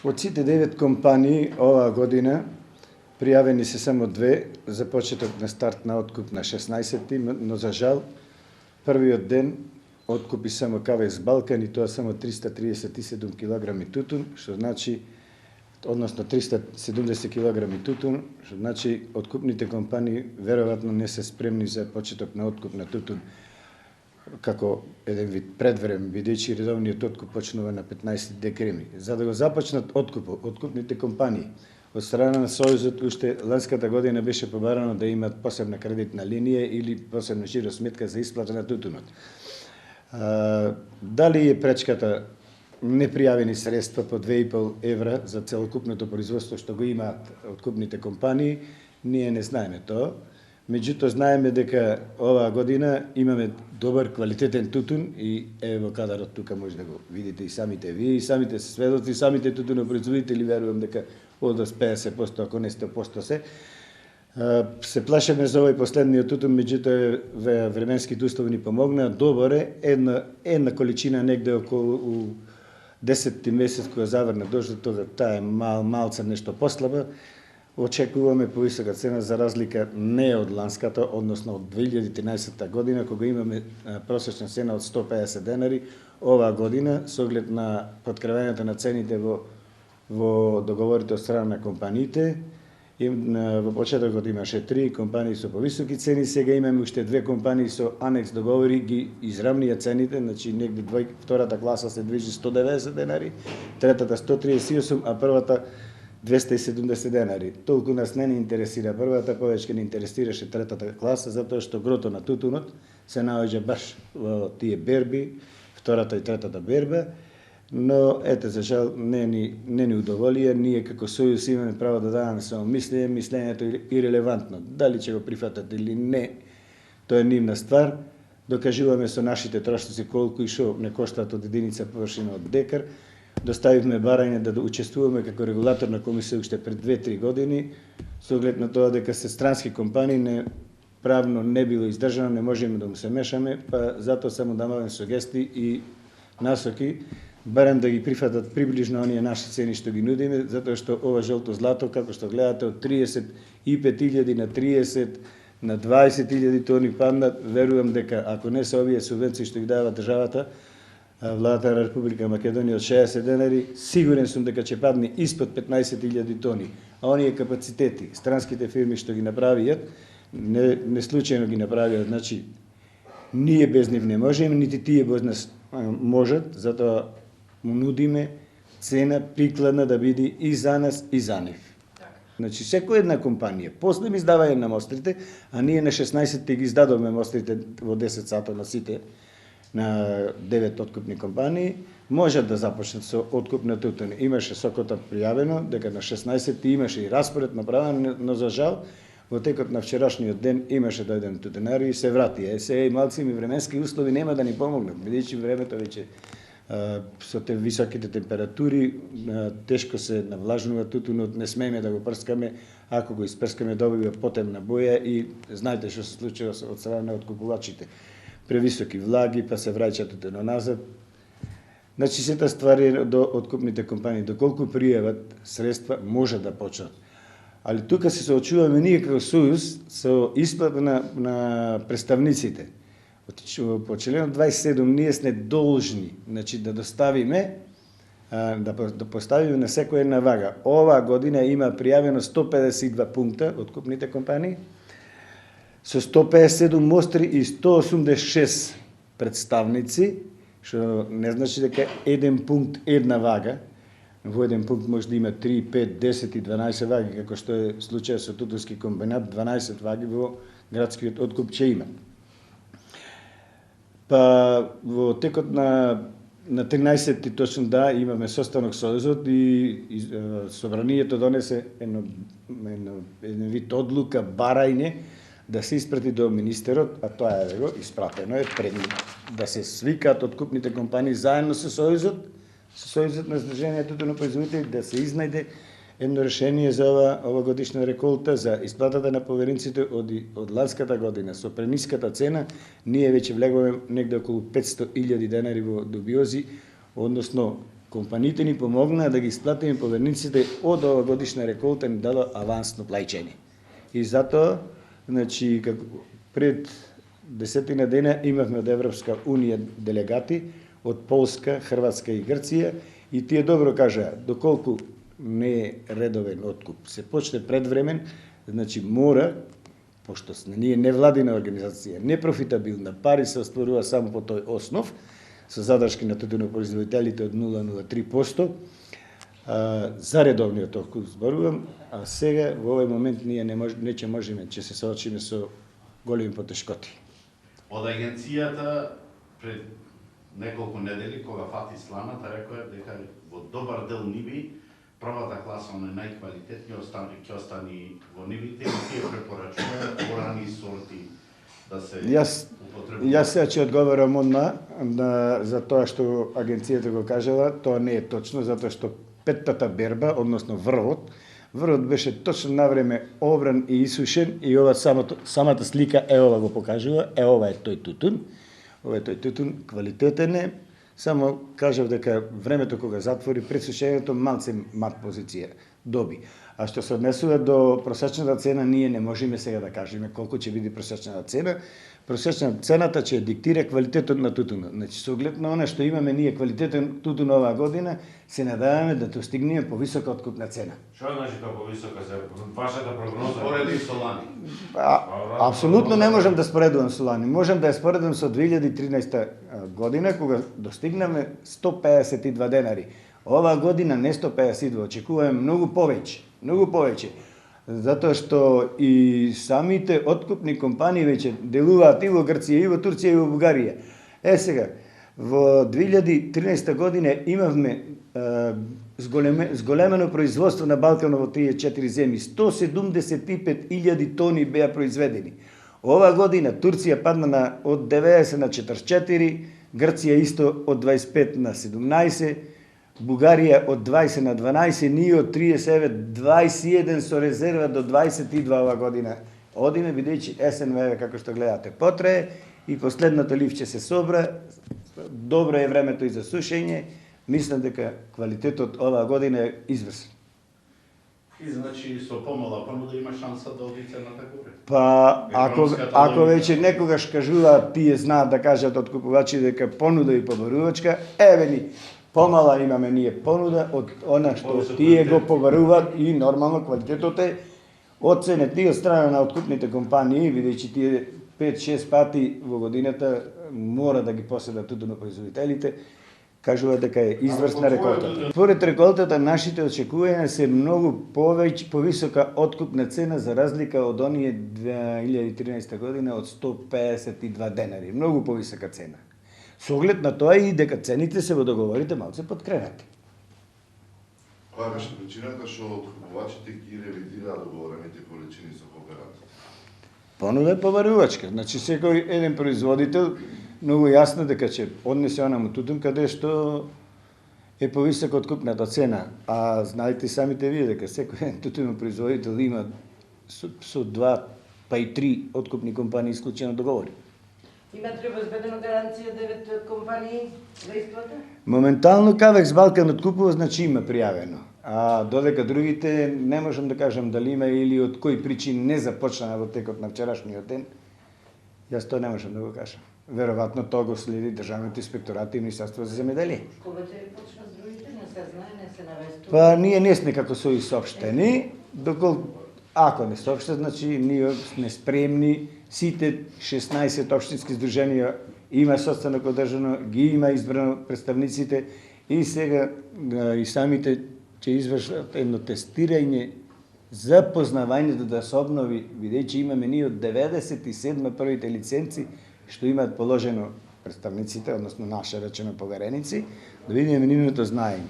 Од сите 9 компании оваа година пријавени се само 2 за почеток на старт на откуп на 16-ти, но за жал првиот ден откупи само Кавекс Балкан и тоа само 337 килограми тутун, што значи односно 370 килограми тутун, што значи откупните компании веројатно не се спремни за почеток на откуп на тутун како еден вид предврем, бидејќи редовниот откуп почнува на 15 декември. За да го започнат откупните компании од страна на Сојузот, уште ланската година беше побарано да имат посебна кредитна линија или посебна жиро сметка за исплата на тутунот. Дали е пречката непријавени средства по 2,5 евра за целокупното производство што го имаат откупните компании, ние не знаеме тоа. Меѓутоа знаеме дека оваа година имаме добар квалитетен тутун и ево кадарот тука може да го видите и самите вие, и самите сведоци, самите тутунопроизводители, верувам дека од 50%, ако не 100% се плашеме за овој последниот тутун, меѓутоа временските услови ни помогнаа. Добар е една количина негде околу у 10-ти месец кога заврна дождот, тога таа е малце нешто послаба. Очекуваме повисока цена за разлика не од ланската, односно од 2013 година, кога имаме просечна цена од 150 денари. Оваа година, со оглед на подкревањето на цените во договорите од страна на компаниите, во почетокот имаше 3 компании со повисоки цени, сега имаме уште 2 компании со анекс договори, ги изравнија цените, значи негде втората класа се движи 190 денари, третата 138, а првата 270 денари. Толку нас не интересира првата, повеќе не интересираше третата класа, затоа што грото на тутунот се наоѓа баш во тие берби, втората и третата берба, но ете, за жал, не ни удоволија. Ние како Сојуз имаме право да даваме само мислење, мислењето е ирелевантно. Дали ќе го прифатат или не, тоа е нивна ствар. Докажуваме со нашите трошоци колку и што не коштаат од единица површина од декар. Доставивме барање да учествуваме како регулаторна комисија уште пред 2-3 години, со оглед на тоа дека се странски компании, правно не било издржано, не можеме да му се мешаме, па затоа само даваме сугестии и насоки, барем да ги прифатат приближно оние наши цени што ги нудиме, затоа што ова жолто злато, како што гледате, од 35.000 на 30, на 20.000 тони паднат. Верувам дека ако не се овие субвенции што ги дава државата, владата на Република Македонија од 60 денари, сигурен сум дека ќе падне испод 15.000 тони. А оние капацитети, странските фирми што ги направиат, не случајно ги направиат, значи ние без нив не можеме, нити тие без нас можат, затоа му нудиме цена прикладна да биде и за нас и за нив. Значи секоја една компанија, после ми издавање на мострите, а ние на 16 ги издадовме мострите во 10 сата на сите, на 9 откупни компании, можат да започнат со откуп на тутун. Имаше сокота пријавено, дека на 16 имаше и распоред направен, но за жал, во текот на вчерашниот ден имаше дојден тутунари и се врати. Сега и малци ми временски услови нема да ни помогнат, бидејќи времето веќе со те високите температури тешко се навлажнува тутунот, не смееме да го прскаме, ако го испрскаме добива потемна боја и знаете што се случува од страна на откупувачите. Превисоки влаги, па се враќа тутунот назад. Значи сета ствари до откупните компании, доколку пријават средства, може да почнат. Али тука се соочуваме ние како Сојуз со исплата на представниците. По член 27 ние сме должни, значи да доставиме, да поставиме на секоја една вага. Оваа година има пријавено 152 пункта откупните компании, со 157 мостри и 186 представници, што не значи дека еден пункт една вага. Во еден пункт може да има 3, 5, 10 и 12 ваги, како што е случај со Тутунски комбинат, 12 ваги во градскиот откуп ќе има. Па во текот на 13 точно имаме состанок Сојузот и собранието донесе еден вид одлука, барање, да се испрати до министерот, а тоа е го испратено пред да се свикаат откупните компании заедно со Сојузот на Сдруженијето тутунопроизводители, да се изнајде едно решение за ова годишна реколта, за исплатата на поверенците од ланската година. Со прениската цена, ние веќе влегуваме негде околу 500.000 денари во дубиози, односно компаниите ни помогнаа да ги исплатиме поверниците од ова годишна реколта, ни дало авансно плаќање. И затоа, значи, пред 10 дена имавме од Европска унија делегати од Полска, Хрватска и Грција, и тие добро кажаа, доколку не е редовен откуп, се почне предвремен, значи мора, пошто ние невладина организација, непрофитабилна, пари се остварува само по тој основ, со задршки на тютюнопроизводителите од 0,03%, за редовниот откуп зборувам, а сега во овој момент ние не можеме, че се соочиме со големи потешкоти. Од агенцијата пред неколку недели, кога фати сламата, рекоа дека во добар дел ниви првата класа на најквалитетни ќе остани во нивите и тие препорачуваат орани сорти да се употребуваат. Јас сега ќе одговорам одма за тоа што агенцијата го кажала, тоа не е точно, затоа што петтата берба, односно врвот беше точно на време обран и исушен, и ова самата слика ова го покажува, ова е тој тутун. Ова е тој тутун, квалитетен е, само кажав дека времето кога затвори пресушењето малце мат позиција доби. А што се однесува до просечната цена, ние не можеме сега да кажеме колку ќе биде просечната цена. Просечната цената ќе диктира квалитетот на тутунот. Значи, со оглед на она што имаме ние квалитетен тутун оваа година, се надаваме да достигнеме повисока откупна цена. Што значи тоа повисока за вашата прогноза? Спореди со лани. Апсолутно не можам да споредувам со лани. Можам да ја споредам со 2013 година, кога достигнаме 152 денари. Оваа година не 152, очекуваме многу повеќе. Затоа што и самите откупни компании веќе делуваат и во Грција, и во Турција, и во Бугарија. Сега, во 2013 година имавме зголемено производство на Балкан во тие 4 земји. 175.000 тони беа произведени. Ова година Турција падна од 90 на 44, Грција исто од 25 на 17, Бугарија од 20 на 12, ние од 39, 21 со резерва до 22 ова година. Одиме, бидејќи СНВ, како што гледате, потрае и последното ливче се собра, добро е времето и за сушење, мислам дека квалитетот оваа година е изврсен. И значи со помала понуда има шанса да оди цената горе. Па, ако веќе некогаш кажуваат, тие знаат да кажат откупувачи дека понуда и побарувачка, еве ни, помала имаме ние понуда од она што тие го побаруваат и нормално квалитетот е оценет и од страна на откупните компании, бидејќи тие 5-6 пати во годината мора да ги поседат тутунопроизводителите, кажуваат дека е изврсна реколтата. Според реколтата, нашите очекувања се многу повисока откупна цена за разлика од оние 2013 година од 152 денари. Многу повисока цена. Со оглед на тоа и дека цените се во договорите малце подкренати. Која беше причината што откупувачите ги ревидираа договорените количини со кооперативите? Понуда е побарувачка. Значи секој еден производител многу јасно дека ќе однесе онаму тутун каде што е повисока откупната цена. А знаете самите вие дека секој тутун производител има со 2 па и 3 откупни компании исклучено договори. Имате ли обезбедена гаранција 9 компании за исплата? Моментално Кавекс Балкан откупува, значи има пријавено. А додека другите не можам да кажам дали има или од кои причини не започна во текот на вчерашниот ден. Јас тоа не можам да го кажам. Веројатно тоа го следи Државниот инспекторат и Министерство за земјоделие. Кога ќе почна с другите, не се знае, не се навестува. Па ние не сме како со и соопштени, доколку ако не соопштат, значи ние сме спремни, сите 16 општински здруженија има состанок одржано, ги има избрано представниците и сега и самите ќе извршат едно тестирање за познавањето да се обнови, бидејќи имаме ние од 97 првите лиценци што имаат положено представниците, односно наше речено повереници, да видиме нивното знаење.